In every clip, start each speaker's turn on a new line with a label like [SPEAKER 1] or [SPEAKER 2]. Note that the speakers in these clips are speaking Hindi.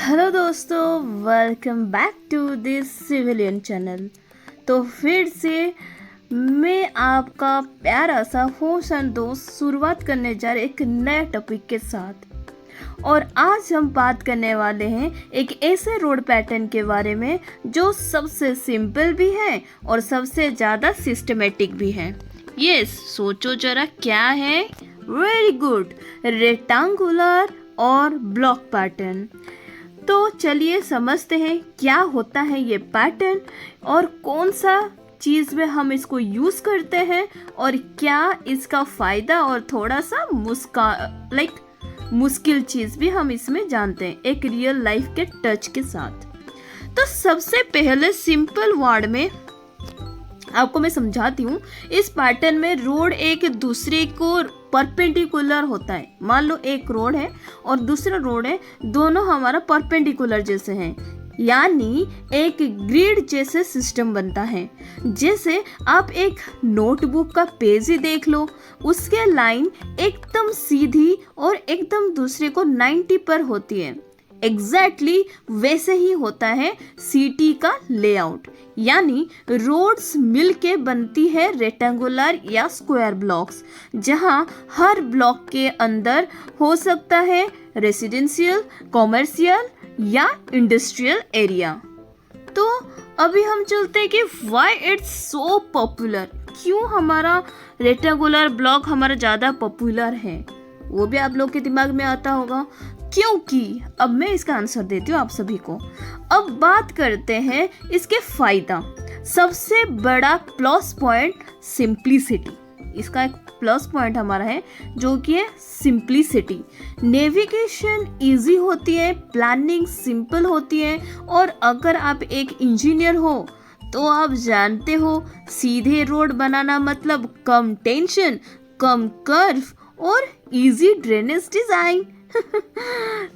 [SPEAKER 1] हेलो दोस्तों, welcome back to this civilian channel. तो फिर से मैं आपका प्यारा सा होस्ट एंड दोस्त शुरुआत करने जा रहे एक नया टॉपिक के साथ। और आज हम बात करने वाले हैं एक ऐसे रोड पैटर्न के बारे में जो सबसे सिंपल भी है और सबसे ज़्यादा सिस्टमेटिक भी है। यस, सोचो जरा क्या है। वेरी गुड, रेक्टेंगुलर और ब्लॉक पैटर्न। तो चलिए समझते हैं क्या होता है ये पैटर्न और कौन सा चीज़ में हम इसको यूज़ करते हैं और क्या इसका फ़ायदा और थोड़ा सा मुश्किल चीज़ भी हम इसमें जानते हैं एक रियल लाइफ के टच के साथ। तो सबसे पहले सिंपल वर्ड में आपको मैं समझाती हूँ। इस पैटर्न में रोड एक दूसरे को परपेंडिकुलर होता है। मान लो एक रोड है और दूसरा रोड है, दोनों हमारा परपेंडिकुलर जैसे हैं, यानी एक ग्रिड जैसे सिस्टम बनता है। जैसे आप एक नोटबुक का पेज ही देख लो, उसके लाइन एकदम सीधी और एकदम दूसरे को 90 पर होती है। एग्जैक्टली वैसे ही होता है सिटी का लेआउट, यानी रोड्स मिलके बनती है रेक्टेंगुलर या स्क्वायर ब्लॉक्स, जहां हर ब्लॉक के अंदर हो सकता है रेसिडेंशियल, कॉमर्शियल या इंडस्ट्रियल एरिया। तो अभी हम चलते हैं कि व्हाई इट्स सो पॉपुलर, क्यों हमारा रेक्टेंगुलर ब्लॉक हमारा ज़्यादा पॉपुलर है, वो भी आप लोग के दिमाग में आता होगा। क्योंकि अब मैं इसका आंसर देती हूँ आप सभी को। अब बात करते हैं इसके फायदा। सबसे बड़ा प्लस पॉइंट सिंप्लिसिटी। इसका एक प्लस पॉइंट हमारा है जो कि है सिंप्लिसिटी। नेविगेशन इजी होती है, प्लानिंग सिंपल होती है, और अगर आप एक इंजीनियर हो तो आप जानते हो सीधे रोड बनाना मतलब कम टेंशन, कम कर्व और इजी ड्रेनेज डिजाइन।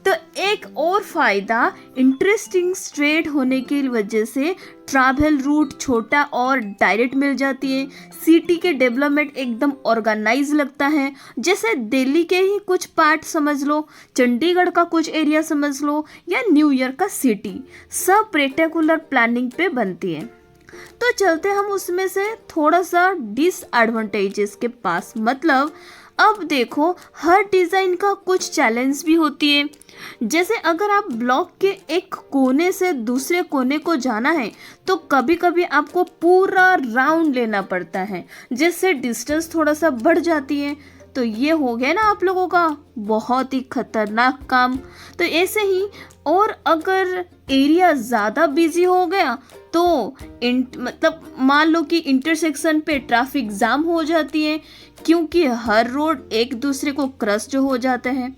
[SPEAKER 1] तो एक और फायदा इंटरेस्टिंग स्ट्रेट होने की वजह से ट्रैवल रूट छोटा और डायरेक्ट मिल जाती है। सिटी के डेवलपमेंट एकदम ऑर्गेनाइज लगता है। जैसे दिल्ली के ही कुछ पार्ट समझ लो, चंडीगढ़ का कुछ एरिया समझ लो, या न्यू ईयर का सिटी, सब रेक्टेंगुलर प्लानिंग पे बनती है। तो चलते हम उसमें से थोड़ा सा डिसएडवांटेजेस के पास। मतलब अब देखो, हर डिज़ाइन का कुछ चैलेंज भी होती है। जैसे अगर आप ब्लॉक के एक कोने से दूसरे कोने को जाना है तो कभी कभी आपको पूरा राउंड लेना पड़ता है, जिससे डिस्टेंस थोड़ा सा बढ़ जाती है। तो ये हो गया ना आप लोगों का बहुत ही खतरनाक काम। तो ऐसे ही, और अगर एरिया ज़्यादा बिजी हो गया तो मतलब मान लो कि इंटरसेक्शन पे ट्रैफिक जाम हो जाती है, क्योंकि हर रोड एक दूसरे को क्रॉस जो हो जाते हैं।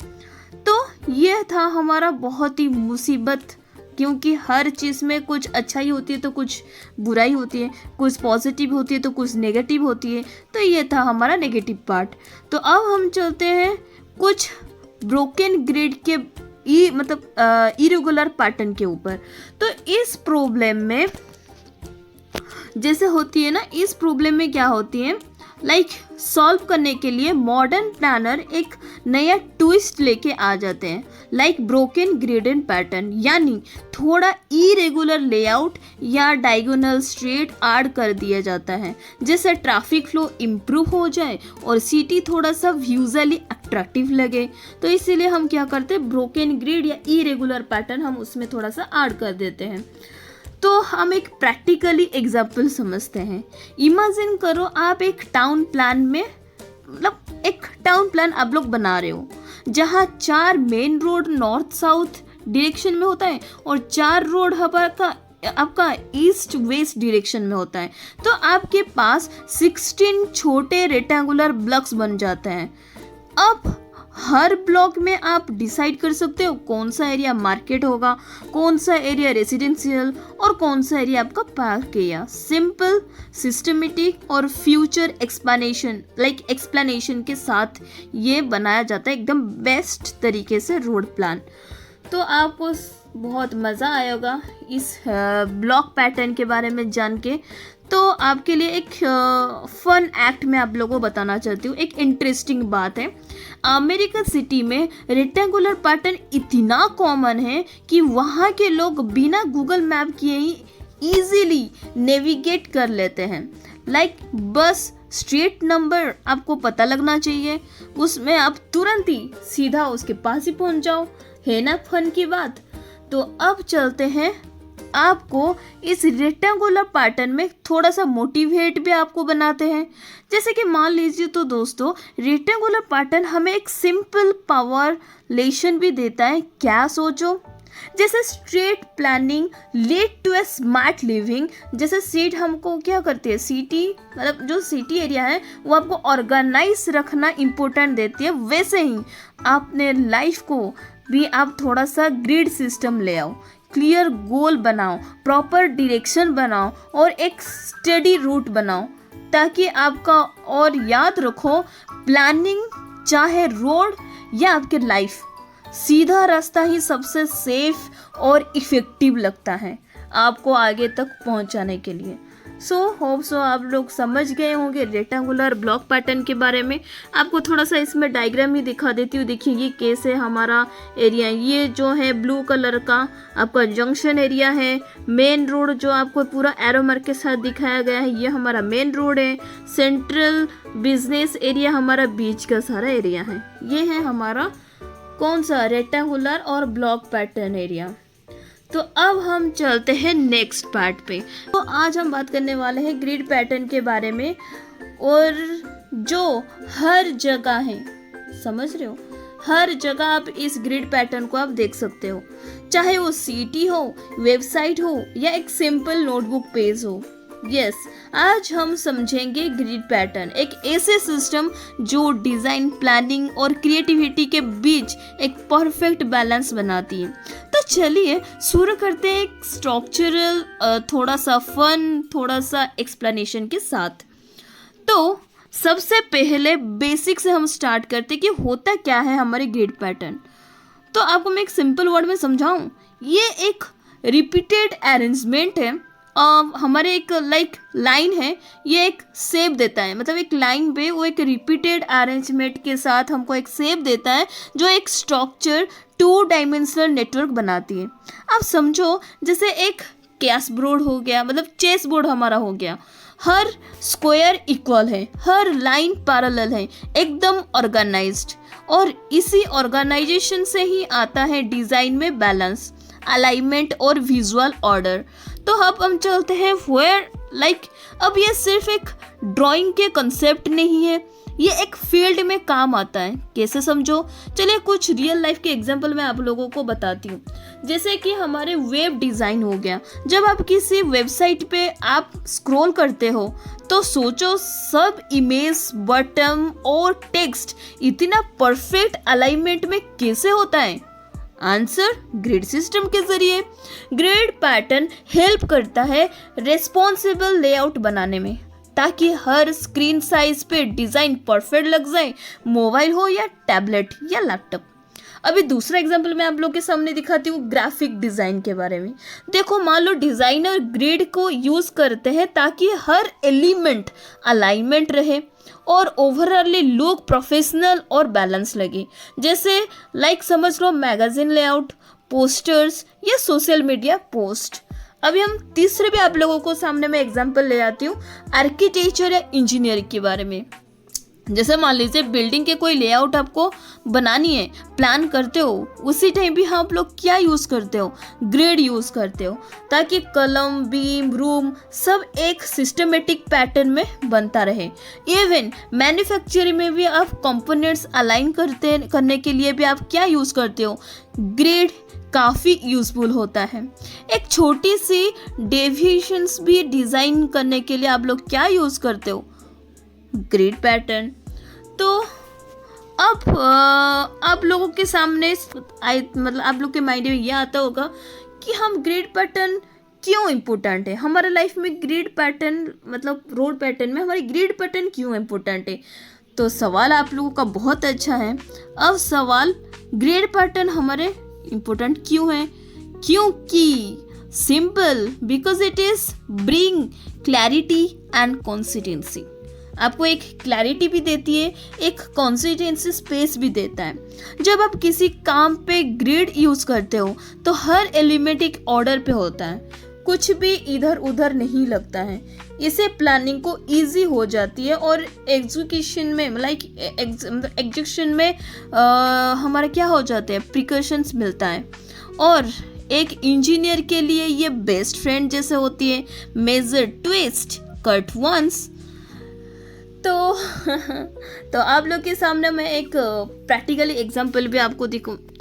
[SPEAKER 1] तो ये था हमारा बहुत ही मुसीबत, क्योंकि हर चीज़ में कुछ अच्छाई होती है तो कुछ बुराई होती है, कुछ पॉजिटिव होती है तो कुछ नेगेटिव होती है। तो ये था हमारा नेगेटिव पार्ट। तो अब हम चलते हैं कुछ ब्रोकन ग्रिड के इरेगुलर पैटर्न के ऊपर। तो इस प्रॉब्लम में जैसे होती है ना, इस प्रॉब्लम में क्या होती है, सॉल्व करने के लिए मॉडर्न प्लानर एक नया ट्विस्ट लेके आ जाते हैं, ब्रोकन ग्रिड एंड पैटर्न, यानी थोड़ा इरेगुलर लेआउट या डायगोनल स्ट्रेट ऐड कर दिया जाता है, जिससे ट्रैफिक फ्लो इम्प्रूव हो जाए और सिटी थोड़ा सा विजुअली अट्रैक्टिव लगे। तो इसीलिए हम क्या करते हैं, ब्रोकन ग्रिड या इरेगुलर पैटर्न हम उसमें थोड़ा सा ऐड कर देते हैं। तो हम एक प्रैक्टिकली एग्जाम्पल समझते हैं। इमेजिन करो आप एक टाउन प्लान में, एक टाउन प्लान आप लोग बना रहे हो, जहाँ 4 main road north south direction में होता है और 4 रोड आपका ईस्ट वेस्ट डायरेक्शन में होता है। तो आपके पास 16 छोटे रेक्टेंगुलर ब्लॉक्स बन जाते हैं। अब हर ब्लॉक में आप डिसाइड कर सकते हो कौन सा एरिया मार्केट होगा, कौन सा एरिया रेसिडेंशियल और कौन सा एरिया आपका पार्क एरिया। सिंपल, सिस्टमेटिक और फ्यूचर एक्सप्लेनेशन के साथ ये बनाया जाता है एकदम बेस्ट तरीके से रोड प्लान। तो आपको बहुत मज़ा आएगा इस ब्लॉक पैटर्न के बारे में जान के। तो आपके लिए एक फन एक्ट मैं आप लोगों को बताना चाहती हूँ। एक इंटरेस्टिंग बात है, अमेरिका सिटी में रेक्टेंगुलर पैटर्न इतना कॉमन है कि वहाँ के लोग बिना गूगल मैप किए ही इजीली नेविगेट कर लेते हैं। लाइक बस स्ट्रीट नंबर आपको पता लगना चाहिए, उसमें आप तुरंत ही सीधा उसके पास ही पहुंच जाओ। है ना फन की बात। तो अब चलते हैं, आपको इस रेक्टेंगुलर पैटर्न में थोड़ा सा मोटिवेट भी आपको बनाते हैं। जैसे कि मान लीजिए तो दोस्तों, रेक्टेंगुलर पैटर्न हमें एक सिंपल पावर लेसन भी देता है। क्या सोचो, जैसे straight planning lead to a smart living. जैसे सीट हमको क्या करती है, सिटी मतलब जो सिटी एरिया है वो आपको ऑर्गेनाइज रखना इम्पोर्टेंट देती है, वैसे ही आपने लाइफ को भी आप थोड़ा सा ग्रिड सिस्टम ले आओ, क्लियर गोल बनाओ, प्रॉपर डायरेक्शन बनाओ और एक स्टडी रूट बनाओ, ताकि आपका, और याद रखो प्लानिंग चाहे रोड या आपके लाइफ, सीधा रास्ता ही सबसे सेफ और इफ़ेक्टिव लगता है आपको आगे तक पहुंचाने के लिए। होप सो आप लोग समझ गए होंगे रेक्टेंगुलर ब्लॉक पैटर्न के बारे में। आपको थोड़ा सा इसमें डायग्राम ही दिखा देती हूँ। देखिए ये कैसे हमारा एरिया, ये जो है ब्लू कलर का आपका जंक्शन एरिया है। मेन रोड जो आपको पूरा एरो मार्क के साथ दिखाया गया है, ये हमारा मेन रोड है। सेंट्रल बिजनेस एरिया हमारा बीच का सारा एरिया है। ये है हमारा कौन सा, रेक्टेंगुलर और ब्लॉक पैटर्न एरिया। तो अब हम चलते हैं नेक्स्ट पार्ट पे। तो आज हम बात करने वाले हैं ग्रिड पैटर्न के बारे में, और जो हर जगह है, समझ रहे हो, हर जगह आप इस ग्रिड पैटर्न को आप देख सकते हो, चाहे वो सिटी हो, वेबसाइट हो या एक सिंपल नोटबुक पेज हो। यस, आज हम समझेंगे ग्रिड पैटर्न, एक ऐसे सिस्टम जो डिज़ाइन, प्लानिंग और क्रिएटिविटी के बीच एक परफेक्ट बैलेंस बनाती है। तो चलिए शुरू करते हैं एक स्ट्रक्चरल, थोड़ा सा फन, थोड़ा सा एक्सप्लेनेशन के साथ। तो सबसे पहले बेसिक से हम स्टार्ट करते हैं कि होता क्या है हमारे ग्रिड पैटर्न। तो आपको मैं एक सिंपल वर्ड में समझाऊं, ये एक रिपीटेड अरेंजमेंट है। हमारे एक लाइन है, ये एक शेप देता है, मतलब एक लाइन पे वो एक रिपीटेड अरेंजमेंट के साथ हमको एक शेप देता है, जो एक स्ट्रक्चर 2 डायमेंशनल नेटवर्क बनाती है। आप समझो जैसे एक कैश बोर्ड हो गया, मतलब चेस बोर्ड हमारा हो गया। हर स्क्वायर इक्वल है, हर लाइन पैरेलल है, एकदम ऑर्गेनाइज्ड, और इसी ऑर्गेनाइजेशन से ही आता है डिज़ाइन में बैलेंस, अलाइनमेंट और विजुअल ऑर्डर। तो अब हम चलते हैं अब ये सिर्फ एक ड्राइंग के कंसेप्ट नहीं है, ये एक फील्ड में काम आता है। कैसे समझो, चलिए कुछ रियल लाइफ के एग्जांपल मैं आप लोगों को बताती हूँ। जैसे कि हमारे वेब डिज़ाइन हो गया, जब आप किसी वेबसाइट पे आप स्क्रॉल करते हो तो सोचो सब इमेज, बटन और टेक्स्ट इतना परफेक्ट अलाइनमेंट में कैसे होता है? आंसर, ग्रिड सिस्टम के जरिए। ग्रिड पैटर्न हेल्प करता है रेस्पॉन्सिबल लेआउट बनाने में, ताकि हर स्क्रीन साइज पे डिज़ाइन परफेक्ट लग जाए, मोबाइल हो या टैबलेट या लैपटॉप। अभी दूसरा एग्जांपल मैं आप लोग के सामने दिखाती हूँ ग्राफिक डिज़ाइन के बारे में। देखो, मान लो डिज़ाइनर ग्रिड को यूज़ करते हैं ताकि हर एलिमेंट अलाइनमेंट रहे और ओवरऑली लुक प्रोफेशनल और बैलेंस लगे। जैसे समझ लो मैगजीन लेआउट, पोस्टर्स या सोशल मीडिया पोस्ट। अभी हम तीसरे भी आप लोगों को सामने में एग्जांपल ले आती हूँ आर्किटेक्चर या इंजीनियरिंग के बारे में। जैसे मान लीजिए बिल्डिंग के कोई लेआउट आपको बनानी है, प्लान करते हो, उसी टाइम भी आप लोग क्या यूज़ करते हो? ग्रिड यूज़ करते हो, ताकि कलम, बीम, रूम सब एक सिस्टमेटिक पैटर्न में बनता रहे। इवन मैन्युफैक्चरिंग में भी आप कंपोनेंट्स अलाइन करने के लिए भी आप क्या यूज़ करते हो? ग्रिड काफ़ी यूज़फुल होता है। एक छोटी सी डेविएशंस भी डिज़ाइन करने के लिए आप लोग क्या यूज़ करते हो? Grid pattern. तो अब आप लोगों के सामने आप लोग के माइंड में यह आता होगा कि हम ग्रिड पैटर्न क्यों इम्पोर्टेंट है हमारे लाइफ में। ग्रिड पैटर्न मतलब रोड पैटर्न में हमारी ग्रिड पैटर्न क्यों इम्पोर्टेंट है? तो सवाल आप लोगों का बहुत अच्छा है। अब सवाल, ग्रिड पैटर्न हमारे इम्पोर्टेंट क्यों है? क्योंकि simple because it is bring clarity and consistency. आपको एक क्लैरिटी भी देती है, एक कंसिस्टेंसी स्पेस भी देता है। जब आप किसी काम पे ग्रिड यूज करते हो तो हर एलिमेंट एक ऑर्डर पे होता है, कुछ भी इधर उधर नहीं लगता है। इससे प्लानिंग को इजी हो जाती है और एग्जीक्यूशन में एग्जीक्यूशन में हमारा क्या हो जाते हैं, प्रिकॉशंस मिलता है। और एक इंजीनियर के लिए ये बेस्ट फ्रेंड जैसे होती है, मेजर ट्विस्ट कट वंस। तो आप लोग के सामने मैं एक प्रैक्टिकली एग्जांपल भी आपको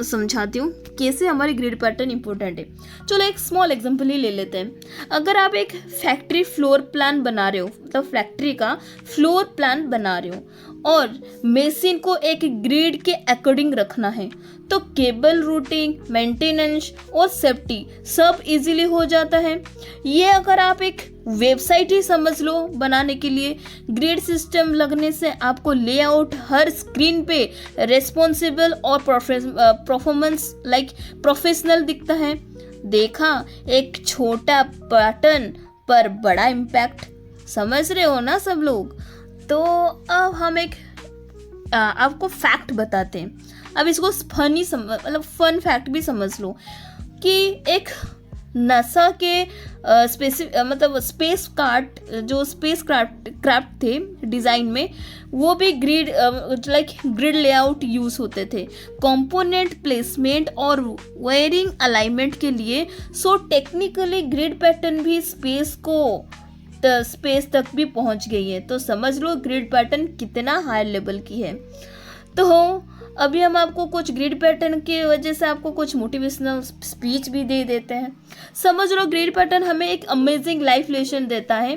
[SPEAKER 1] समझाती हूँ कैसे हमारी ग्रिड पैटर्न इंपॉर्टेंट है। चलो एक स्मॉल एग्जांपल ही ले लेते हैं। अगर आप एक फैक्ट्री फ्लोर प्लान बना रहे हो, मतलब फैक्ट्री का फ्लोर प्लान बना रहे हो और मशीन को एक ग्रिड के अकॉर्डिंग रखना है, तो केबल रूटिंग, मेंटेनेंस और सेफ्टी सब इजीली हो जाता है। ये अगर आप एक वेबसाइट ही समझ लो बनाने के लिए, ग्रिड सिस्टम लगने से आपको लेआउट हर स्क्रीन पे रेस्पॉन्सिबल और परफॉर्मेंस प्रोफेशनल दिखता है। देखा, एक छोटा पैटर्न पर बड़ा इम्पैक्ट, समझ रहे हो ना सब लोग। तो अब हम एक आपको फैक्ट बताते हैं। अब इसको फनी मतलब फन फैक्ट भी समझ लो कि एक नासा के स्पेस क्राफ्ट थे डिज़ाइन में, वो भी ग्रिड लेआउट यूज़ होते थे कंपोनेंट प्लेसमेंट और वायरिंग अलाइनमेंट के लिए। सो टेक्निकली ग्रिड पैटर्न भी स्पेस तक भी पहुंच गई है। तो समझ लो ग्रिड पैटर्न कितना हाई लेवल की है। तो अभी हम आपको कुछ ग्रिड पैटर्न की वजह से आपको कुछ मोटिवेशनल स्पीच भी दे देते हैं। समझ लो ग्रिड पैटर्न हमें एक अमेजिंग लाइफ लेसन देता है।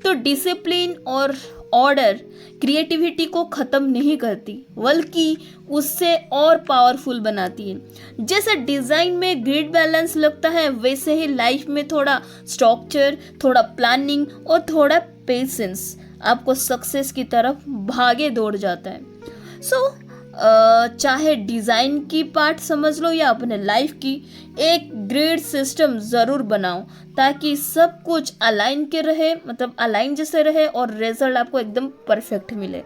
[SPEAKER 1] तो डिसिप्लिन और ऑर्डर क्रिएटिविटी को ख़त्म नहीं करती, बल्कि उससे और पावरफुल बनाती है। जैसे डिज़ाइन में ग्रिड बैलेंस लगता है, वैसे ही लाइफ में थोड़ा स्ट्रक्चर, थोड़ा प्लानिंग और थोड़ा पेशेंस आपको सक्सेस की तरफ भागे दौड़ जाता है। चाहे डिज़ाइन की पार्ट समझ लो या अपने लाइफ की, एक ग्रिड सिस्टम ज़रूर बनाओ ताकि सब कुछ अलाइन के रहे, मतलब अलाइन जैसे रहे और रिजल्ट आपको एकदम परफेक्ट मिले।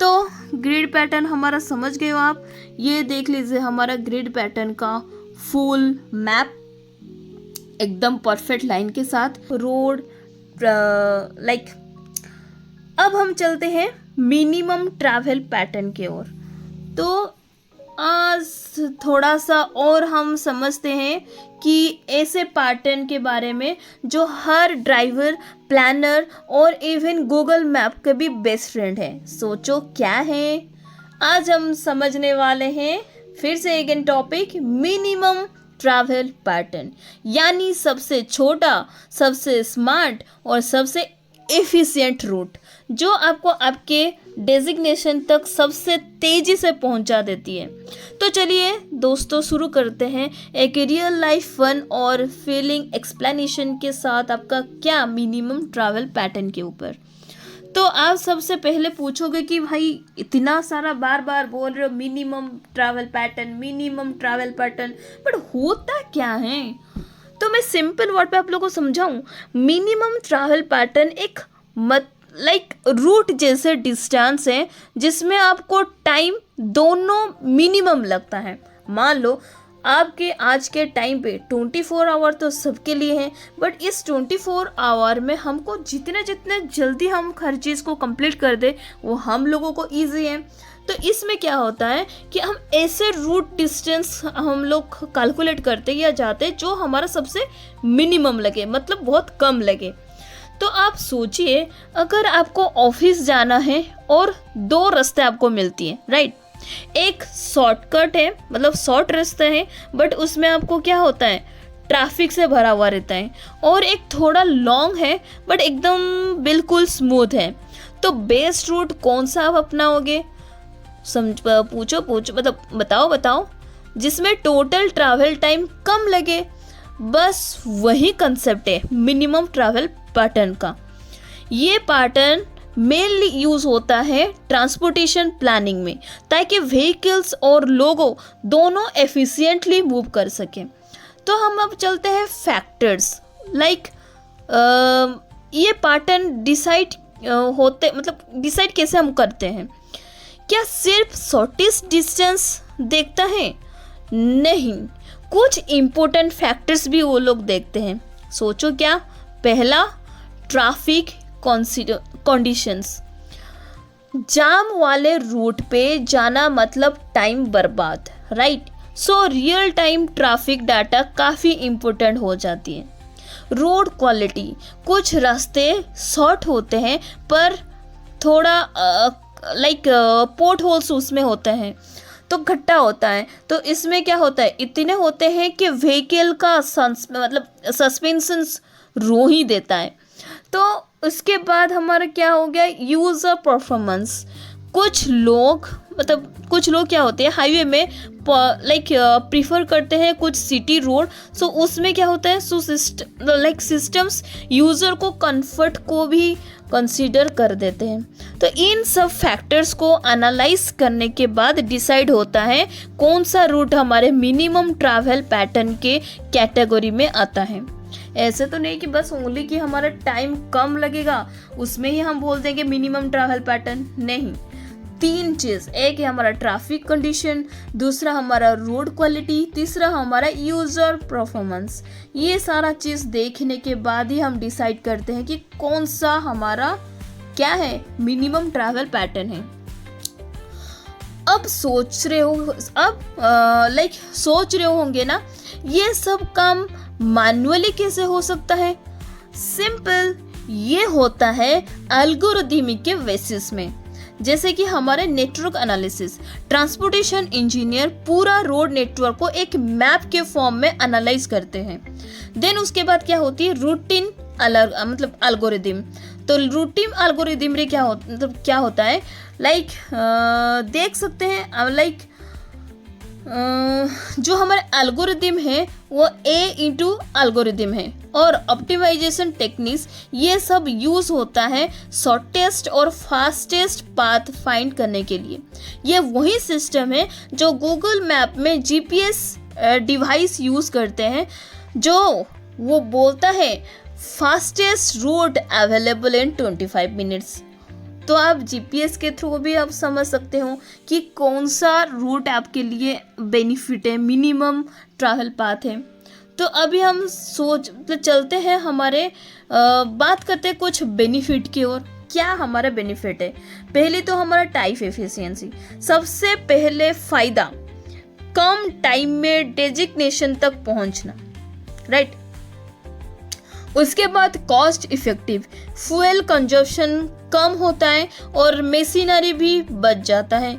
[SPEAKER 1] तो ग्रिड पैटर्न हमारा समझ गए हो आप। ये देख लीजिए हमारा ग्रिड पैटर्न का फुल मैप एकदम परफेक्ट लाइन के साथ रोड अब हम चलते हैं मिनिमम ट्रैवल पैटर्न की ओर। तो आज थोड़ा सा और हम समझते हैं कि ऐसे पैटर्न के बारे में जो हर ड्राइवर, प्लानर और इवन गूगल मैप के भी बेस्ट फ्रेंड है। सोचो क्या है, आज हम समझने वाले हैं फिर से एक टॉपिक, मिनिमम ट्रैवल पैटर्न, यानी सबसे छोटा, सबसे स्मार्ट और सबसे एफिशिएंट रूट जो आपको आपके डेजिग्नेशन तक सबसे तेज़ी से पहुंचा देती है। तो चलिए दोस्तों शुरू करते हैं एक रियल लाइफ फन और फीलिंग एक्सप्लेनेशन के साथ आपका क्या मिनिमम ट्रैवल पैटर्न के ऊपर। तो आप सबसे पहले पूछोगे कि भाई इतना सारा बार बार बोल रहे हो मिनिमम ट्रैवल पैटर्न, बट होता क्या है? तो मैं सिंपल वर्ड पे आप लोगों को समझाऊं। मिनिमम ट्रैवल पैटर्न एक रूट जैसे डिस्टेंस है जिसमें आपको टाइम दोनों मिनिमम लगता है। मान लो आपके आज के टाइम पे 24 आवर तो सबके लिए है, बट इस 24 आवर में हमको जितने जल्दी हम हर चीज़ को कंप्लीट कर दे वो हम लोगों को ईजी है। तो इसमें क्या होता है कि हम ऐसे रूट डिस्टेंस हम लोग कैलकुलेट करते या जाते जो हमारा सबसे मिनिमम लगे, मतलब बहुत कम लगे। तो आप सोचिए अगर आपको ऑफिस जाना है और दो रास्ते आपको मिलती हैं, राइट। एक शॉर्टकट है, मतलब शॉर्ट रास्ता है, बट उसमें आपको क्या होता है, ट्रैफिक से भरा हुआ रहता है, और एक थोड़ा लॉन्ग है बट एकदम बिल्कुल स्मूथ है। तो बेस्ट रूट कौन सा आप अपनाओगे? पूछो मतलब बताओ जिसमें टोटल ट्रैवल टाइम कम लगे। बस वही कंसेप्ट है मिनिमम ट्रैवल पैटर्न का। ये पैटर्न मेनली यूज होता है ट्रांसपोर्टेशन प्लानिंग में, ताकि व्हीकल्स और लोगों दोनों एफिशिएंटली मूव कर सकें। तो हम अब चलते हैं फैक्टर्स लाइक ये पैटर्न डिसाइड होते मतलब डिसाइड कैसे हम करते हैं। क्या सिर्फ शॉर्टेस्ट डिस्टेंस देखता है? नहीं, कुछ इम्पोर्टेंट फैक्टर्स भी वो लोग देखते हैं। सोचो क्या? पहला, ट्रैफिक कंडीशंस। जाम वाले रूट पे जाना मतलब टाइम बर्बाद, right? So real time traffic data काफ़ी इम्पोर्टेंट हो जाती है। रोड क्वालिटी, कुछ रास्ते शॉर्ट होते हैं पर थोड़ा पोर्ट होल्स उसमें होते हैं तो गड्ढा होता है, तो इसमें क्या होता है, इतने होते हैं कि व्हीकल का सस्पेंशन रो ही देता है। तो उसके बाद हमारा क्या हो गया, यूज़र परफॉर्मेंस। कुछ लोग क्या होते हैं हाईवे में प्रीफर करते हैं कुछ सिटी रोड, सो उसमें क्या होता है, सिस्टम्स यूज़र को कंफर्ट को भी कंसीडर कर देते हैं। तो इन सब फैक्टर्स को एनालाइज करने के बाद डिसाइड होता है कौन सा रूट हमारे मिनिमम ट्रैवल पैटर्न के कैटेगरी में आता है। ऐसे तो नहीं कि बस ओनली कि हमारा टाइम कम लगेगा उसमें ही हम बोल देंगे मिनिमम ट्रैवल पैटर्न, नहीं। 3 चीज़, एक है हमारा ट्रैफिक कंडीशन, दूसरा हमारा रोड क्वालिटी, तीसरा हमारा यूज़र परफॉर्मेंस। ये सारा चीज़ देखने के बाद ही हम डिसाइड करते हैं कि कौन सा हमारा क्या है मिनिमम ट्रैवल पैटर्न है। अब सोच रहे होंगे ना, ये सब काम मैन्युअली कैसे हो सकता है? सिंपल, ये होता है एल्गोरिथमिक के बेसिस में। जैसे कि हमारे नेटवर्क एनालिसिस, ट्रांसपोर्टेशन इंजीनियर पूरा रोड नेटवर्क को एक मैप के फॉर्म में एनालाइज करते हैं। देन उसके बाद क्या होती है, रूटीन एल्गोरिदम। तो रूटीन एल्गोरिदम में क्या होता है, देख सकते हैं जो हमारे एल्गोरिदम है वो A एल्गोरिदम है, और ऑप्टिमाइजेशन टेक्निक्स ये सब यूज़ होता है शॉर्टेस्ट और फास्टेस्ट पाथ फाइंड करने के लिए। ये वही सिस्टम है जो गूगल मैप में GPS डिवाइस यूज़ करते हैं, जो वो बोलता है fastest route available in 25 minutes. तो आप GPS के थ्रू भी आप समझ सकते हो कि कौन सा रूट आपके लिए बेनिफिट है, मिनिमम ट्रैवल पाथ है। तो अभी हम चलते हैं हमारे बात करते हैं कुछ बेनिफिट की ओर। क्या हमारा बेनिफिट है? पहले तो हमारा टाइम एफिशिएंसी, सबसे पहले फ़ायदा, कम टाइम में डेजिग्नेशन तक पहुंचना, राइट। उसके बाद कॉस्ट इफेक्टिव, फ्यूल कंजप्शन कम होता है और मशीनरी भी बच जाता है।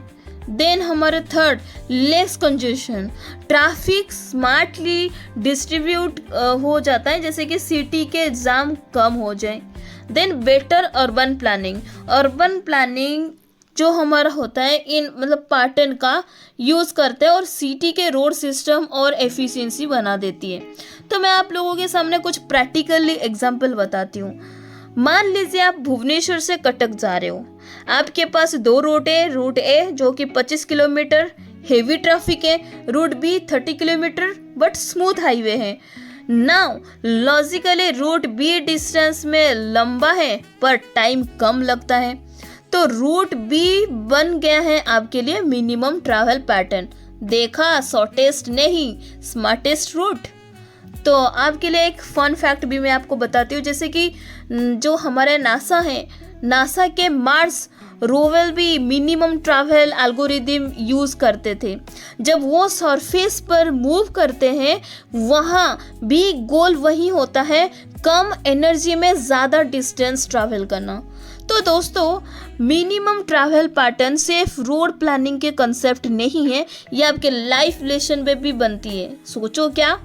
[SPEAKER 1] देन हमारे third, less congestion, traffic smartly distribute हो जाता है, जैसे कि सिटी के जाम कम हो जाए। देन बेटर अर्बन प्लानिंग जो हमारा होता है इन पैटर्न का यूज़ करते हैं और सिटी के रोड सिस्टम और एफिशिएंसी बना देती है। तो मैं आप लोगों के सामने कुछ प्रैक्टिकली एग्जांपल बताती हूँ। मान लीजिए आप भुवनेश्वर से कटक जा रहे हो, आपके पास 2 रूट है, रूट ए जो कि 25 किलोमीटर हेवी ट्रैफिक है, route B 30 kilometre but smooth highway है। Now logically route B distance में लंबा है पर टाइम कम लगता है, तो रूट बी बन गया है आपके लिए मिनिमम ट्रैवल पैटर्न। देखा, शॉर्टेस्ट नहीं स्मार्टेस्ट रूट। तो आपके लिए एक फन फैक्ट भी मैं आपको बताती हूँ, जैसे कि जो हमारे नासा है, नासा के मार्स रोवर भी मिनिमम ट्रैवल एल्गोरिदम यूज़ करते थे। जब वो सरफेस पर मूव करते हैं वहाँ भी गोल वही होता है, कम एनर्जी में ज़्यादा डिस्टेंस ट्रैवल करना। तो दोस्तों, मिनिमम ट्रैवल पैटर्न सिर्फ रोड प्लानिंग के कंसेप्ट नहीं है, ये आपके लाइफ लेसन में भी बनती है। सोचो क्या,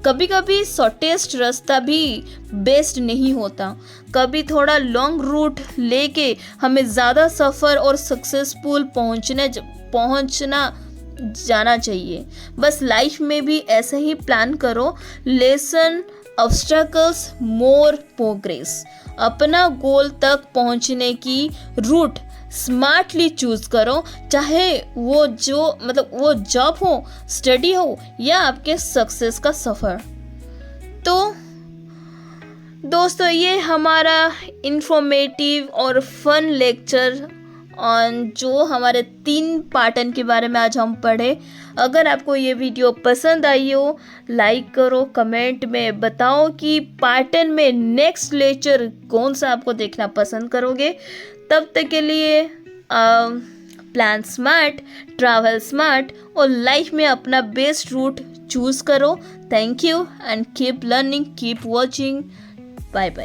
[SPEAKER 1] कभी कभी शॉर्टेस्ट रास्ता भी बेस्ट नहीं होता, कभी थोड़ा लॉन्ग रूट लेके हमें ज़्यादा सफ़र और सक्सेसफुल पहुंचना जाना चाहिए। बस लाइफ में भी ऐसे ही प्लान करो, लेसन ऑब्स्टेकल्स मोर प्रोग्रेस। अपना गोल तक पहुंचने की रूट स्मार्टली चूज करो, चाहे वो वो जॉब हो, स्टडी हो या आपके सक्सेस का सफ़र। तो दोस्तों, ये हमारा इंफॉर्मेटिव और फन लेक्चर ऑन जो हमारे 3 पैटर्न के बारे में आज हम पढ़े। अगर आपको ये वीडियो पसंद आई हो, लाइक करो, कमेंट में बताओ कि पैटर्न में नेक्स्ट लेक्चर कौन सा आपको देखना पसंद करोगे। तब तक के लिए प्लान स्मार्ट, ट्रैवल स्मार्ट और लाइफ में अपना बेस्ट रूट चूज करो। Thank you and keep learning, keep watching. Bye bye.